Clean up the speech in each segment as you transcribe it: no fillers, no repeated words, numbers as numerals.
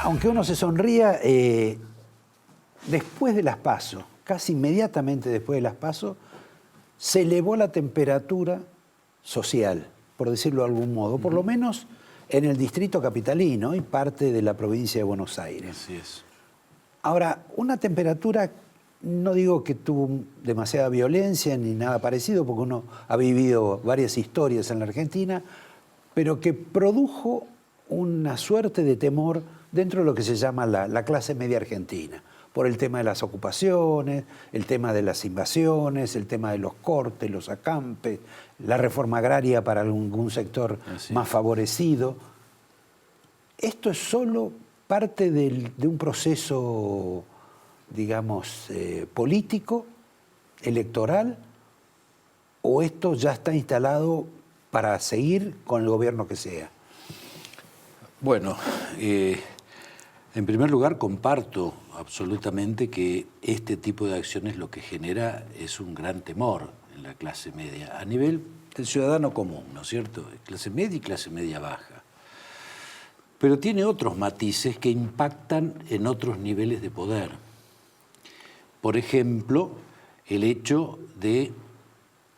Aunque uno se sonría, después de las PASO, casi inmediatamente después de las PASO, se elevó la temperatura social, por decirlo de algún modo, por lo menos en el distrito capitalino y parte de la provincia de Buenos Aires. Así es. Ahora, una temperatura, no digo que tuvo demasiada violencia ni nada parecido, porque uno ha vivido varias historias en la Argentina, pero que produjo una suerte de temor dentro de lo que se llama la clase media argentina, por el tema de las ocupaciones, el tema de las invasiones, el tema de los cortes, los acampes, la reforma agraria para algún sector más favorecido. Esto es solo parte de un proceso, digamos, político, electoral, o esto ya está instalado para seguir con el gobierno que sea. Bueno, en primer lugar comparto absolutamente que este tipo de acciones lo que genera es un gran temor en la clase media, a nivel del ciudadano común, ¿no es cierto? Clase media y clase media baja. Pero tiene otros matices que impactan en otros niveles de poder. Por ejemplo, el hecho de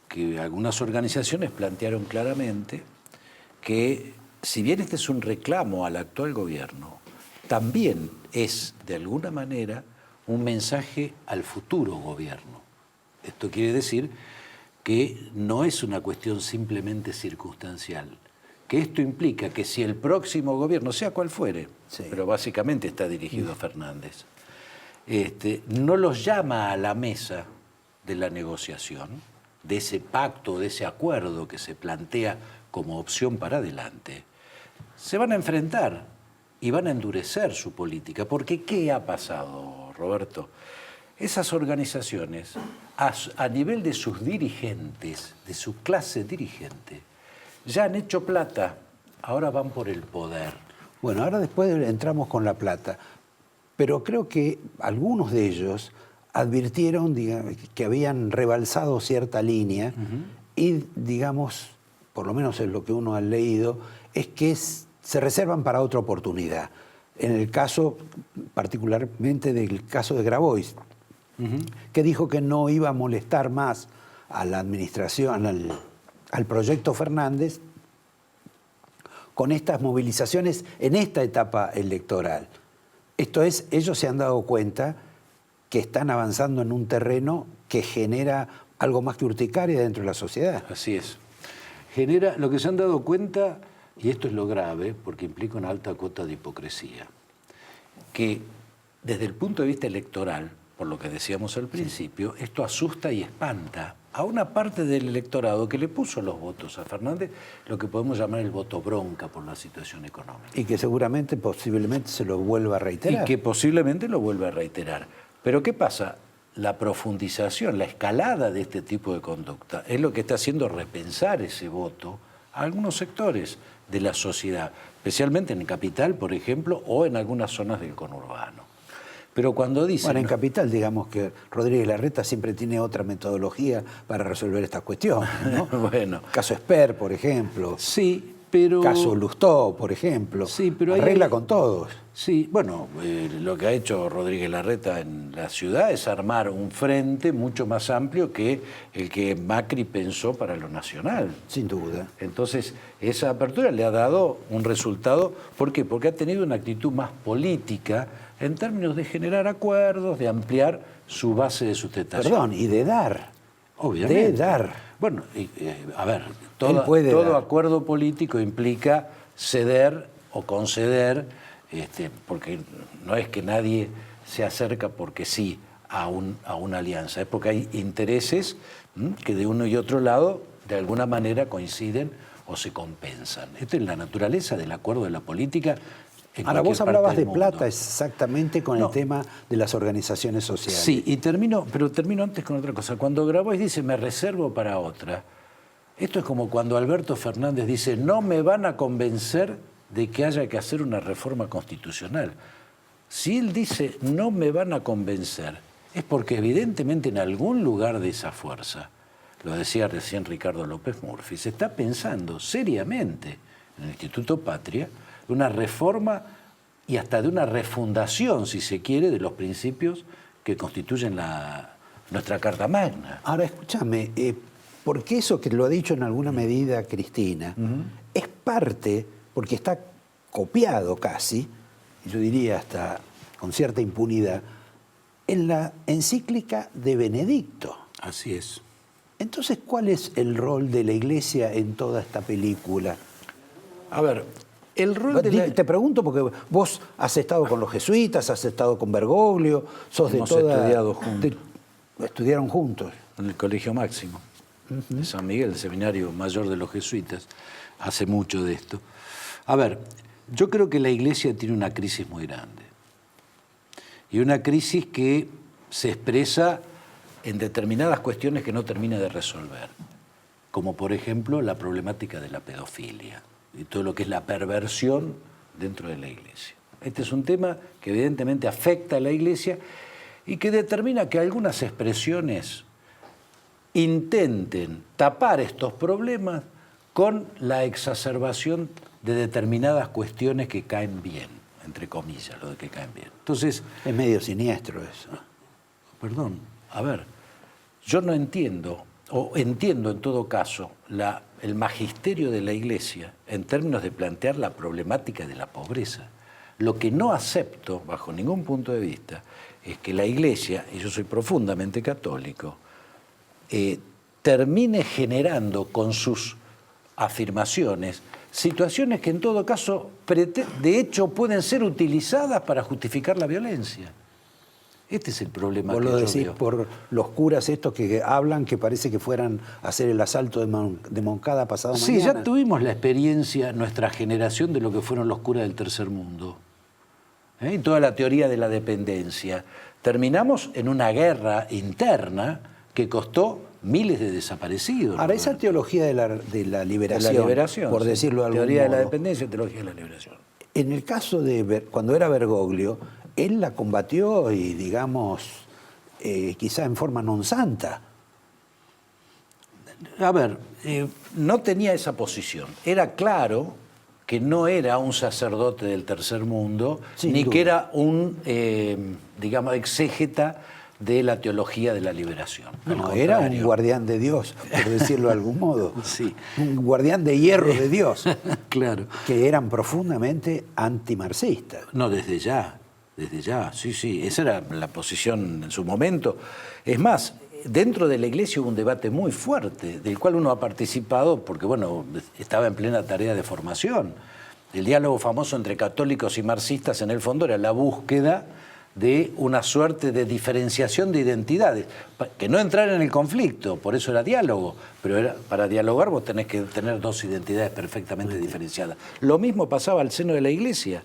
que algunas organizaciones plantearon claramente que, si bien este es un reclamo al actual gobierno, también es, de alguna manera, un mensaje al futuro gobierno. Esto quiere decir que no es una cuestión simplemente circunstancial, que esto implica que si el próximo gobierno, sea cual fuere, pero básicamente está dirigido a Fernández, no los llama a la mesa de la negociación, de ese pacto, de ese acuerdo que se plantea como opción para adelante, se van a enfrentar y van a endurecer su política. Porque ¿qué ha pasado, Roberto? Esas organizaciones, a nivel de sus dirigentes, de su clase dirigente, ya han hecho plata, ahora van por el poder. Bueno, ahora después entramos con la plata, pero creo que algunos de ellos advirtieron, digamos, que habían rebalsado cierta línea y, digamos, por lo menos es lo que uno ha leído, es que se reservan para otra oportunidad. En el caso, particularmente del caso de Grabois, que dijo que no iba a molestar más a la administración, al proyecto Fernández, con estas movilizaciones en esta etapa electoral. Esto es, ellos se han dado cuenta que están avanzando en un terreno que genera algo más que urticaria dentro de la sociedad. Así es. Genera, lo que se han dado cuenta, y esto es lo grave, porque implica una alta cuota de hipocresía, que desde el punto de vista electoral, por lo que decíamos al principio, esto asusta y espanta a una parte del electorado que le puso los votos a Fernández, lo que podemos llamar el voto bronca por la situación económica. Y que seguramente, posiblemente, se lo vuelva a reiterar. Y que posiblemente lo vuelva a reiterar. Pero ¿qué pasa? La profundización, la escalada de este tipo de conducta es lo que está haciendo repensar ese voto a algunos sectores de la sociedad, especialmente en Capital, por ejemplo, o en algunas zonas del conurbano. Pero cuando dicen... Bueno, en Capital, digamos que Rodríguez Larreta siempre tiene otra metodología para resolver estas cuestiones, ¿no? Bueno. Caso Esper, por ejemplo. Sí, pero... Caso Lustó, por ejemplo. Sí, pero arregla con todos. Sí, bueno, lo que ha hecho Rodríguez Larreta en la ciudad es armar un frente mucho más amplio que el que Macri pensó para lo nacional. Sin duda. Entonces, esa apertura le ha dado un resultado. ¿Por qué? Porque ha tenido una actitud más política en términos de generar acuerdos, de ampliar su base de sustentación. Perdón, y de dar. Obviamente. De dar. Bueno, a ver, todo acuerdo político implica ceder o conceder, porque no es que nadie se acerca porque sí a una alianza, es porque hay intereses que de uno y otro lado de alguna manera coinciden o se compensan. Esta es la naturaleza del acuerdo de la política. Ahora, vos hablabas de plata exactamente con el tema de las organizaciones sociales. Sí, pero termino antes con otra cosa. Cuando Grabois dice, me reservo para otra, esto es como cuando Alberto Fernández dice, no me van a convencer de que haya que hacer una reforma constitucional. Si él dice, no me van a convencer, es porque evidentemente en algún lugar de esa fuerza lo decía recién Ricardo López Murphy, se está pensando seriamente en el Instituto Patria una reforma y hasta de una refundación, si se quiere, de los principios que constituyen nuestra Carta Magna. Ahora, escúchame, porque eso que lo ha dicho en alguna medida Cristina, es parte, porque está copiado casi, yo diría hasta con cierta impunidad, en la encíclica de Benedicto. Así es. Entonces, ¿cuál es el rol de la Iglesia en toda esta película? A ver, el rol de Te pregunto porque vos has estado con los jesuitas, has estado con Bergoglio, sos Hemos de toda... estudiado juntos. Estudiaron juntos. En el Colegio Máximo de San Miguel, el seminario mayor de los jesuitas, hace mucho de esto. A ver, yo creo que la Iglesia tiene una crisis muy grande. Y una crisis que se expresa en determinadas cuestiones que no termina de resolver. Como por ejemplo la problemática de la pedofilia y todo lo que es la perversión dentro de la Iglesia. Este es un tema que evidentemente afecta a la Iglesia y que determina que algunas expresiones intenten tapar estos problemas con la exacerbación de determinadas cuestiones que caen bien, entre comillas, lo de que caen bien. Entonces, Es medio siniestro eso. perdón, a ver, yo no entiendo, o entiendo en todo caso, el magisterio de la Iglesia en términos de plantear la problemática de la pobreza. Lo que no acepto, bajo ningún punto de vista, es que la Iglesia, y yo soy profundamente católico, termine generando con sus afirmaciones situaciones que en todo caso, de hecho, pueden ser utilizadas para justificar la violencia. Este es el problema. Vos que lo yo decís veo. por los curas estos que hablan que parece que fueran a hacer el asalto de Moncada pasado Sí, mañana. ya tuvimos la experiencia, nuestra generación, de lo que fueron los curas del tercer mundo. Y toda la teoría de la dependencia. Terminamos en una guerra interna que costó miles de desaparecidos. Ahora, esa teología de la liberación, por sí. decirlo de algún Teoría de la modo, dependencia y teología de la liberación. en el caso de cuando era Bergoglio, él la combatió y, digamos, quizá en forma non santa. A ver, no tenía esa posición. Era claro que no era un sacerdote del tercer mundo, Sin ni duda. que era un, digamos, exégeta de la teología de la liberación. Al No, era un contrario. guardián de Dios, por decirlo de algún modo. Sí. Un guardián de hierro de Dios, Claro. que eran profundamente antimarxistas. No, desde ya, sí, sí. Esa era la posición en su momento. Es más, dentro de la Iglesia hubo un debate muy fuerte, del cual uno ha participado porque, bueno, estaba en plena tarea de formación. El diálogo famoso entre católicos y marxistas, en el fondo, era la búsqueda de una suerte de diferenciación de identidades, que no entraran en el conflicto, por eso era diálogo, pero para dialogar vos tenés que tener dos identidades perfectamente diferenciadas. Lo mismo pasaba al seno de la Iglesia.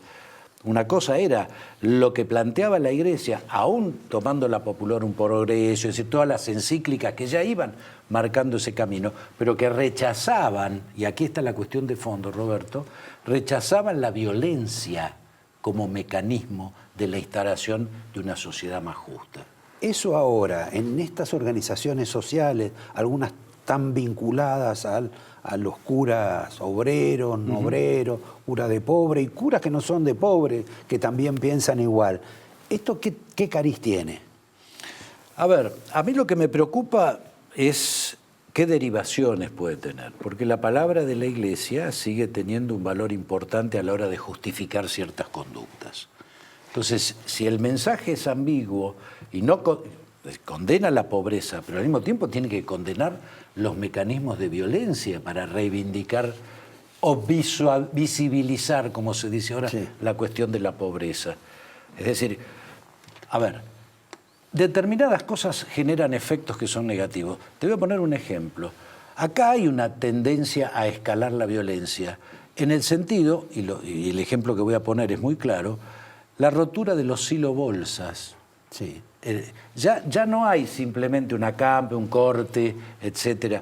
Una cosa era lo que planteaba la Iglesia, aún tomando la Popular un progreso, es decir, todas las encíclicas que ya iban marcando ese camino, pero que rechazaban, y aquí está la cuestión de fondo, Roberto, rechazaban la violencia como mecanismo de la instalación de una sociedad más justa. Eso ahora, en estas organizaciones sociales, algunas tan vinculadas a los curas obreros, no obreros, curas de pobre y curas que no son de pobre, que también piensan igual. ¿Esto qué cariz tiene? A ver, a mí lo que me preocupa es qué derivaciones puede tener, porque la palabra de la Iglesia sigue teniendo un valor importante a la hora de justificar ciertas conductas. Entonces, si el mensaje es ambiguo y no condena la pobreza, pero al mismo tiempo tiene que condenar los mecanismos de violencia para reivindicar o visibilizar, como se dice ahora, sí, la cuestión de la pobreza. Es decir, a ver, determinadas cosas generan efectos que son negativos. Te voy a poner un ejemplo. Acá hay una tendencia a escalar la violencia, en el sentido, y el ejemplo que voy a poner es muy claro, la rotura de los silobolsas. Sí. Ya no hay simplemente un acampe, un corte, etc.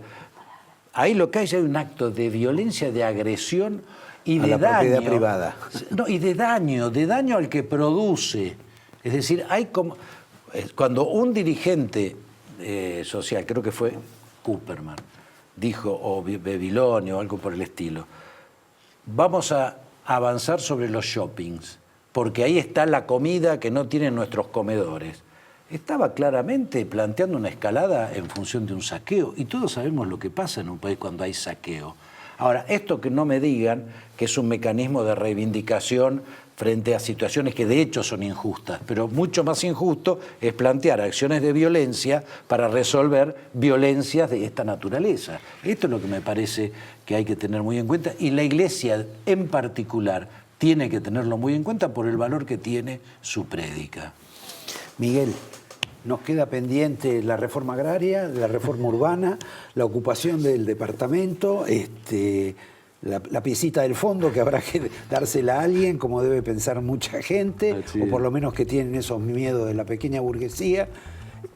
Ahí lo que hay un acto de violencia, de agresión y de la daño. propiedad privada. No, y de daño al que produce. Es decir, hay como... Cuando un dirigente social, creo que fue Cooperman, dijo, o Babilonia o algo por el estilo, vamos a avanzar sobre los shoppings, porque ahí está la comida que no tienen nuestros comedores. Estaba claramente planteando una escalada en función de un saqueo, y todos sabemos lo que pasa en un país cuando hay saqueo. Ahora, esto que no me digan que es un mecanismo de reivindicación frente a situaciones que de hecho son injustas, pero mucho más injusto es plantear acciones de violencia para resolver violencias de esta naturaleza. Esto es lo que me parece que hay que tener muy en cuenta, y la Iglesia en particular tiene que tenerlo muy en cuenta por el valor que tiene su prédica. Miguel, nos queda pendiente la reforma agraria, la reforma urbana, la ocupación del departamento, la piecita del fondo que habrá que dársela a alguien, como debe pensar mucha gente, o por lo menos que tienen esos miedos de la pequeña burguesía,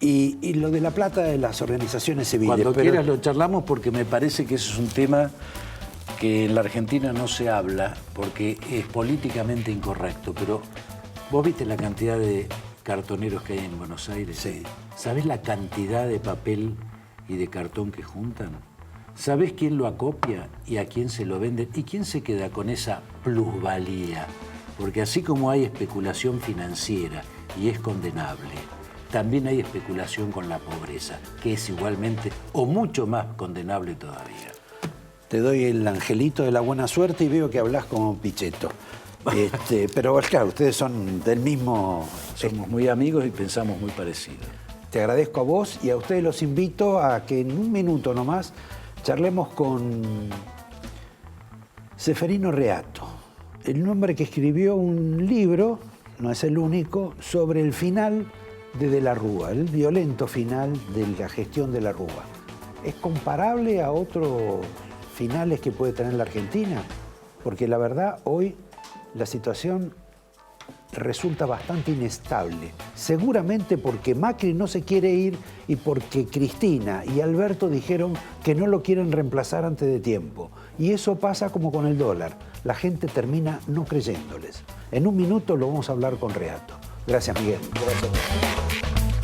y lo de la plata de las organizaciones civiles. Cuando quieras lo charlamos, porque me parece que ese es un tema que en la Argentina no se habla porque es políticamente incorrecto, pero vos viste la cantidad de cartoneros que hay en Buenos Aires. Sí. ¿Sabés la cantidad de papel y de cartón que juntan? ¿Sabés quién lo acopia y a quién se lo venden? ¿Y quién se queda con esa plusvalía? Porque así como hay especulación financiera y es condenable, también hay especulación con la pobreza, que es igualmente o mucho más condenable todavía. Te doy el angelito de la buena suerte y veo que hablas como Pichetto. Pero claro, ustedes son del mismo... Somos muy amigos y pensamos muy parecido. Te agradezco a vos y a ustedes los invito a que en un minuto nomás charlemos con Ceferino Reato, el hombre que escribió un libro, no es el único, sobre el final de la Rúa, el violento final de la gestión de la Rúa. ¿Es comparable a otros finales que puede tener la Argentina? Porque la verdad, hoy la situación resulta bastante inestable. Seguramente porque Macri no se quiere ir y porque Cristina y Alberto dijeron que no lo quieren reemplazar antes de tiempo. Y eso pasa como con el dólar. La gente termina no creyéndoles. En un minuto lo vamos a hablar con Reato. Gracias, Miguel. Gracias.